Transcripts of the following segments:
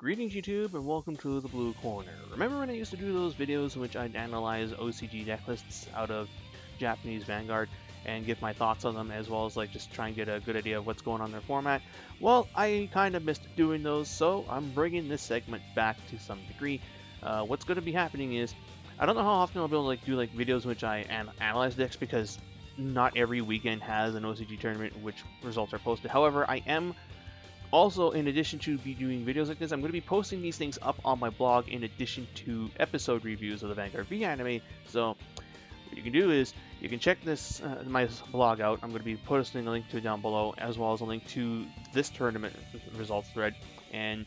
Greetings YouTube and welcome to the Blue Corner. Remember when I used to do those videos in which I'd analyze OCG deck lists out of Japanese Vanguard and give my thoughts on them, as well as just try and get a good idea of what's going on in their format? Well, I kind of missed doing those, so I'm bringing this segment back to some degree. What's going to be happening is, I don't know how often I'll be able to do videos in which I analyze decks, because not every weekend has an OCG tournament in which results are posted. However, I am also, in addition to be doing videos like this, I'm going to be posting these things up on my blog in addition to episode reviews of the Vanguard V anime. So what you can do is you can check this my blog out. I'm going to be posting a link to it down below, as well as a link to this tournament results thread, and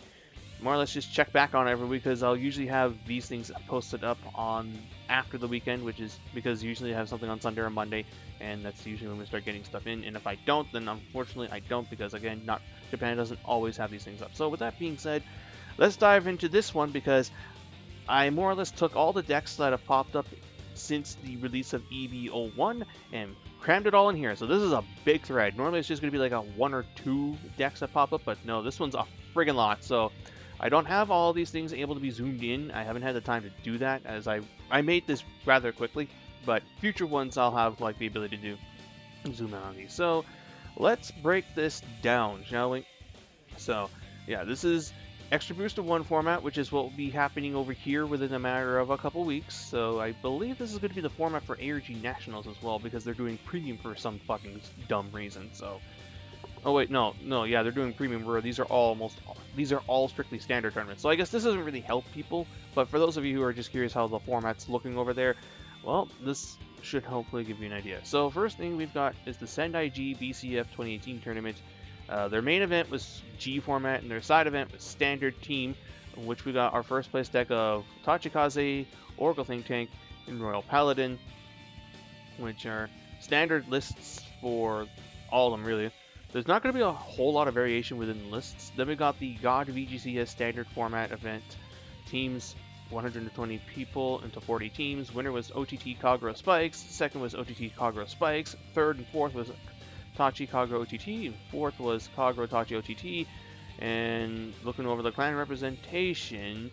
more or less just check back on it every week, because I'll usually have these things posted up on after the weekend, which is because usually I have something on Sunday or Monday, and that's usually when we start getting stuff in. And if I don't, then unfortunately I don't, because again, Japan doesn't always have these things up. So with that being said, let's dive into this one, because I more or less took all the decks that have popped up since the release of EB01 and crammed it all in here. So this is a big thread. Normally it's just going to be like a 1 or 2 decks that pop up, but no, this one's a friggin' lot. So I don't have all these things able to be zoomed in. I haven't had the time to do that, as I made this rather quickly, but future ones I'll have the ability to do zoom in on these. So let's break this down, shall we? So yeah, this is Extra Boost of 1 format, which is what will be happening over here within a matter of a couple weeks. So I believe this is going to be the format for ARG Nationals as well, because they're doing premium for some fucking dumb reason. So oh wait, no, yeah, they're doing premium where these are all strictly standard tournaments. So I guess this doesn't really help people, but for those of you who are just curious how the format's looking over there, well, this should hopefully give you an idea. So first thing we've got is the Sendai G BCF 2018 tournament. Their main event was G format, and their side event was standard team, in which we got our first place deck of Tachikaze, Oracle Think Tank, and Royal Paladin, which are standard lists for all of them, really. There's not going to be a whole lot of variation within the lists. Then we got the God VGCS standard format event. Teams 120 people into 40 teams. Winner was OTT Kagura Spikes. Second was OTT Kagura Spikes. Third and fourth was Tachi Kagura OTT. And fourth was Kagura Tachi OTT. And looking over the clan representation,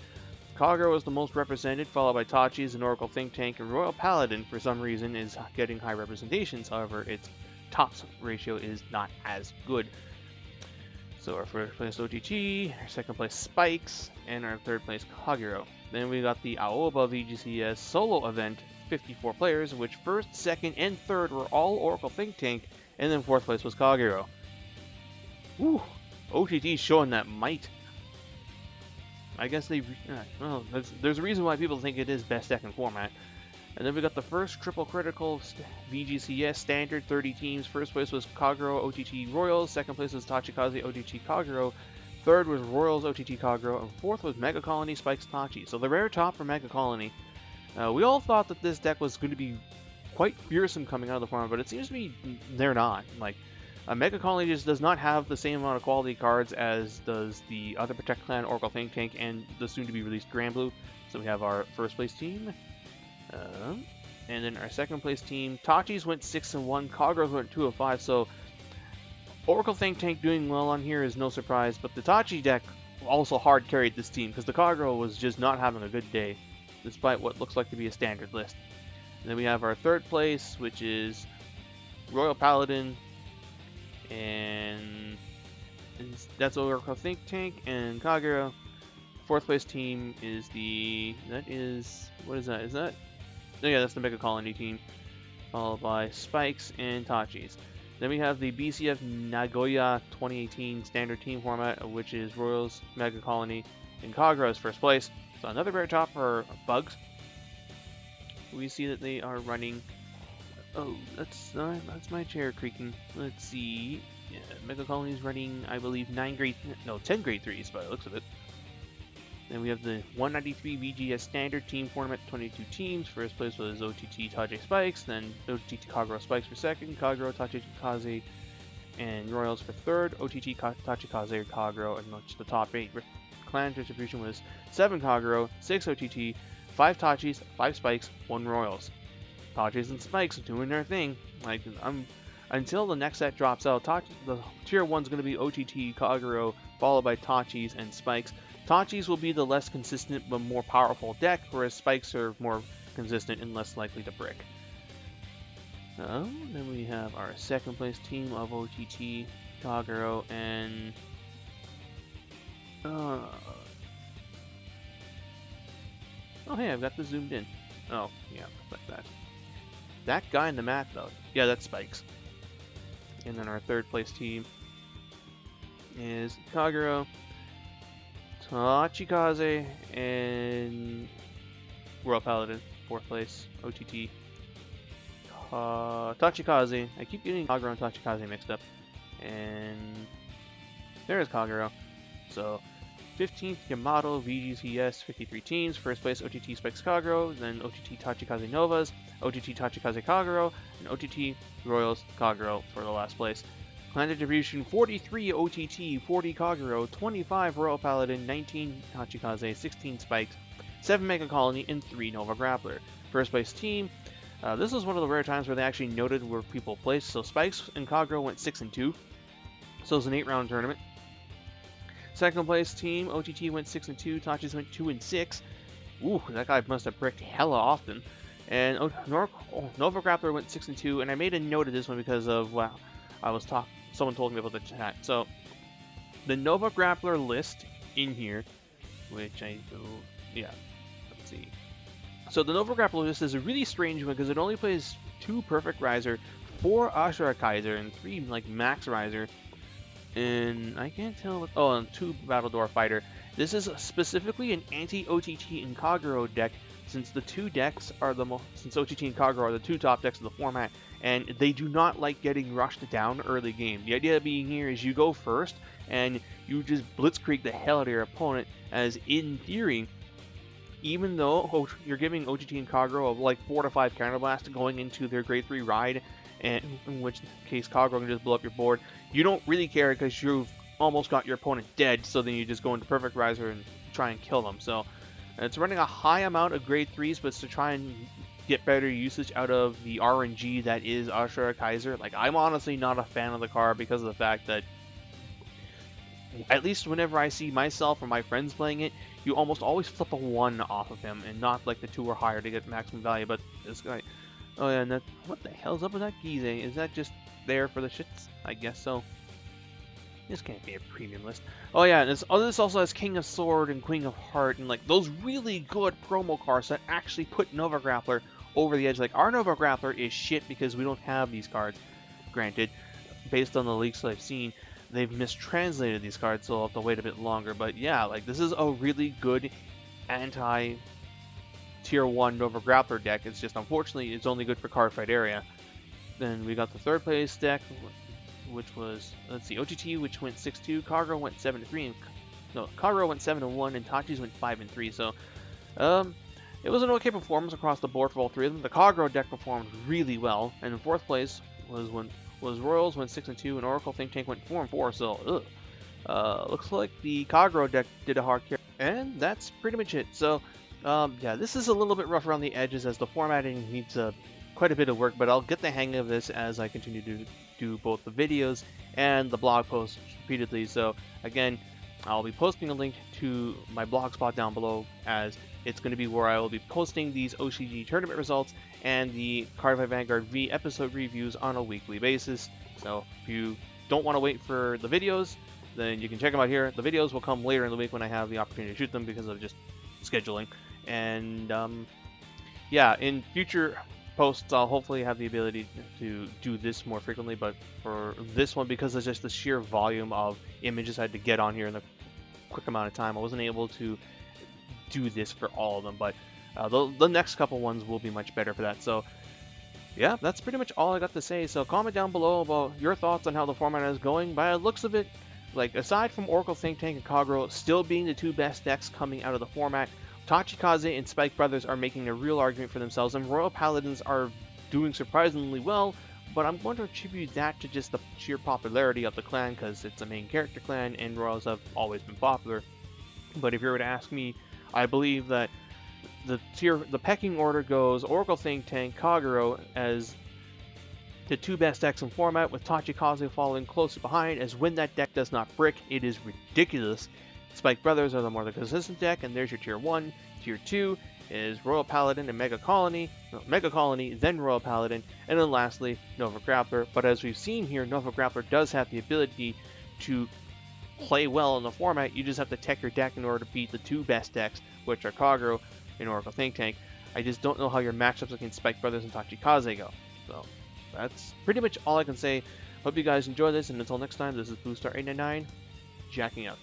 Kagura was the most represented, followed by Tachi's and Oracle Think Tank, and Royal Paladin, for some reason, is getting high representations. However, its tops ratio is not as good. So our first place OTT, our second place Spikes, and our third place Kagura. Then we got the Aoba VGCS solo event, 54 players, which first, second, and third were all Oracle Think Tank, and then fourth place was Kagura. Woo! OTT showing that might. I guess well, there's a reason why people think it is best deck in format. And then we got the first triple critical VGCS standard, 30 teams. First place was Kagura OTT Royals. Second place was Tachikaze OTT Kagura. Third was Royals OTT Kagura. And fourth was Mega Colony Spikes Tachi. So the rare top for Mega Colony. We all thought that this deck was going to be quite fearsome coming out of the format, but it seems to be they're not. Mega Colony just does not have the same amount of quality cards as does the other Protect Clan, Oracle Think Tank, and the soon-to-be released Grand Blue. So we have our first place team. And then our second place team, Tachi's went 6-1, Kagura's went 2-5, so Oracle Think Tank doing well on here is no surprise, but the Tachi deck also hard carried this team, because the Kagura was just not having a good day, despite what looks like to be a standard list. And then we have our third place, which is Royal Paladin, and that's Oracle Think Tank and Kagura. Fourth place team is what is that? Is that? Oh yeah, that's the Mega Colony team, followed by Spikes and Tachi's. Then we have the BCF Nagoya 2018 standard team format, which is Royals, Mega Colony, and Kagura's first place. So another rare top for Bugs. We see that they are running. Oh, that's my chair creaking. Let's see. Yeah, Mega Colony is running, I believe, 10 grade 3s by the looks of it. Then we have the 193 VGS Standard Team Format, 22 teams. First place was OTT Tachi Spikes, then OTT Kagura Spikes for second, Kagura Tachikaze and Royals for third, OTT Tachikaze Kagura, and the top 8. Clan distribution was 7 Kagura, 6 OTT, 5 Tachis, 5 Spikes, 1 Royals. Tachis and Spikes doing their thing. Until the next set drops out, the tier 1 is going to be OTT Kagura, followed by Tachis and Spikes. Tachi's will be the less consistent but more powerful deck, whereas Spikes are more consistent and less likely to brick. Then we have our second place team of OTT, Kagero, and oh hey, I've got this zoomed in. Oh yeah, like that. That guy in the mat though, yeah, that's Spikes. And then our third place team is Kagero, Tachikaze, and Royal Paladin. Fourth place, OTT. Tachikaze. I keep getting Kagero and Tachikaze mixed up. And there's Kagero. So 15th Yamato VGCS 53 teams. First place OTT Spikes Kagero, then OTT Tachikaze Novas, OTT Tachikaze Kagero, and OTT Royals Kagero for the last place. Clan distribution 43 OTT, 40 Kagero, 25 Royal Paladin, 19 Tachikaze, 16 Spikes, 7 Mega Colony, and 3 Nova Grappler. First place team. This was one of the rare times where they actually noted where people placed. So Spikes and Kagero went 6-2. So it was an 8-round tournament. Second place team, OTT went 6-2. Tachis went 2-6. Ooh, that guy must have bricked hella often. And Nova Grappler went 6-2. And I made a note of this one because of someone told me about the chat. So the Nova Grappler list in here, which let's see. So the Nova Grappler list is a really strange one because it only plays 2 Perfect Riser, 4 Ashura Kaiser, and 3 like Max Riser. And I can't tell what, oh, and 2 Battledore Fighter. This is specifically an anti-OTT and Kagero deck, since the 2 decks are since OTT and Kagero are the 2 top decks of the format, and they do not like getting rushed down early game. The idea being here is you go first and you just blitzkrieg the hell out of your opponent, as in theory, even though you're giving OTT and Kagero like 4 to 5 counterblast going into their grade 3 ride, and in which case Kagero can just blow up your board, you don't really care because you've almost got your opponent dead, so then you just go into Perfect Riser and try and kill them. So it's running a high amount of grade 3s, but it's to try and get better usage out of the RNG that is Ashura Kaiser. Like, I'm honestly not a fan of the card because of the fact that, at least whenever I see myself or my friends playing it, you almost always flip a 1 off of him, and not like the 2 or higher to get maximum value. But this guy, oh yeah, and that, what the hell's up with that Gize? Is that just there for the shits? I guess so. This can't be a premium list. Oh yeah, and this also has King of Sword and Queen of Heart, and like those really good promo cards that actually put Nova Grappler over the edge. Like, our Nova Grappler is shit because we don't have these cards. Granted, based on the leaks that I've seen, they've mistranslated these cards, so I'll have to wait a bit longer. But yeah, like, this is a really good anti-tier 1 Nova Grappler deck. It's just, unfortunately, it's only good for Cardfight area. Then we got the third place deck, which was, let's see, OTT, which went 6-2, Kagero went 7-3, and Kagero went 7-1, and Tachis went 5-3. So, it was an okay performance across the board for all 3 of them. The Kagero deck performed really well, and in fourth place was Royals went 6-2, and Oracle Think Tank went 4-4. So, looks like the Kagero deck did a hard carry, and that's pretty much it. So, yeah, this is a little bit rough around the edges as the formatting needs quite a bit of work, but I'll get the hang of this as I continue to do both the videos and the blog posts repeatedly. So again, I'll be posting a link to my blog spot down below, as it's going to be where I will be posting these OCG tournament results and the Cardfight Vanguard V episode reviews on a weekly basis. So if you don't want to wait for the videos, then you can check them out here. The videos will come later in the week when I have the opportunity to shoot them because of just scheduling. And yeah, in future posts, I'll hopefully have the ability to do this more frequently, but for this one, because of just the sheer volume of images I had to get on here in a quick amount of time, I wasn't able to do this for all of them, but the next couple ones will be much better for that. So yeah, that's pretty much all I got to say. So comment down below about your thoughts on how the format is going. By the looks of it, like, aside from Oracle Think Tank and Kagero still being the 2 best decks coming out of the format, Tachikaze and Spike Brothers are making a real argument for themselves, and Royal Paladins are doing surprisingly well, but I'm going to attribute that to just the sheer popularity of the clan, because it's a main character clan, and Royals have always been popular. But if you were to ask me, I believe that the pecking order goes Oracle Think Tank, Kagero as the 2 best decks in format, with Tachikaze following closer behind, as when that deck does not brick, it is ridiculous Spike Brothers are the more the consistent deck, and there's your tier 1. Tier 2 is Royal Paladin and Mega Colony, then Royal Paladin, and then lastly, Nova Grappler. But as we've seen here, Nova Grappler does have the ability to play well in the format. You just have to tech your deck in order to beat the 2 best decks, which are Kagero and Oracle Think Tank. I just don't know how your matchups against Spike Brothers and Tachikaze go. So that's pretty much all I can say. Hope you guys enjoy this, and until next time, this is BlueStar899, jacking out.